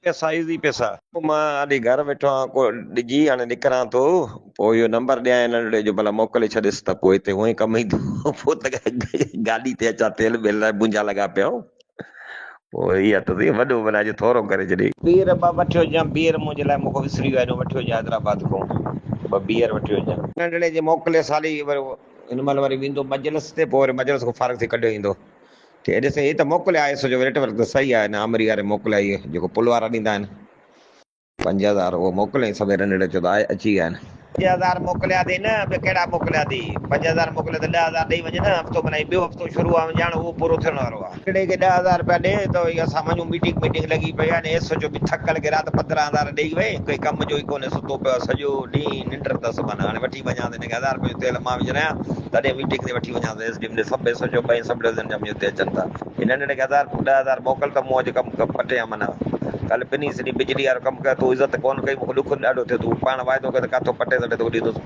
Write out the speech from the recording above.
पैसा ईज़ी पैसा। मां हाली घर वेठो आहियां, को ॾिजी हाणे निकिरां थो, पोइ इहो नंबर ॾियां नंढड़े जो, भला मोकिले छॾियसि त पोइ हिते हूअं ई कमु ईंदो। पोइ त गाॾी ते अचां, तेल बेल लाइ मुंहिंजा लॻा पिया आहियूं। पोइ इहा त थी वॾो, भला अॼु थोरो करे छॾे। बीर ॿ वठी वञा, बीर मुंहिंजे लाइ, मूंखे विसरी वियो वठी वञा हैदराबाद खां ॿ बीर वठी वञा। नंढड़े जे मोकिले साली वरी हिन महिल वरी वेंदो मजलिस ते, पोइ वरी मजलिस खां फारग थी कढियो ईंदो। हे ॾिस, हे त मोकिलिया आयुसि जो नेटवर्क त सही आहे, हिन आमरी वारे मोकिलिया, इहे जेको पुल वारा ॾींदा आहिनि 5000 उहो मोकिलियईं सवेर नंढड़े, चयो त आहे अची विया आहिनि। 5000 मोकिलिया अथई, न ॿिया कहिड़ा मोकिलिया अथई? 5000 मोकिलिया त 10000 ॾेई वञे न, हफ़्तो माना ॿियो हफ़्तो शुरू आहे, ॼाण उहो पूरो थियण वारो आहे। हिकिड़े खे 10000 रुपया ॾे त इहा साम्हूं मीटिंग लॻी पई आहे, ने सोचो बि थकल खे राति 15000 ॾेई वई, कोई कम जो ई कोन्हे, सुतो पियो आहे सॼो ॾींहुं, निंड अथसि माना। हाणे वठी वञा त हिनखे 1000 रुपये तेल मां विझरायां, तॾहिं मीटिंग ते वठी वञा त सभु सॼो ॿई सभु डज़न ॼमी हुते अचनि था। हिन नंढड़े खे 1000 मोकिल त मूं अॼु कमु पटियां माना। कल्ह ॿिन्ही सॼी बिजली वारो कमु कयो, तूं इज़त कोन कई, मूंखे ॾुख ॾाढो थियो, तूं पाण वाइदो कयो त किथां पटे सटे थो ॾींदुसि।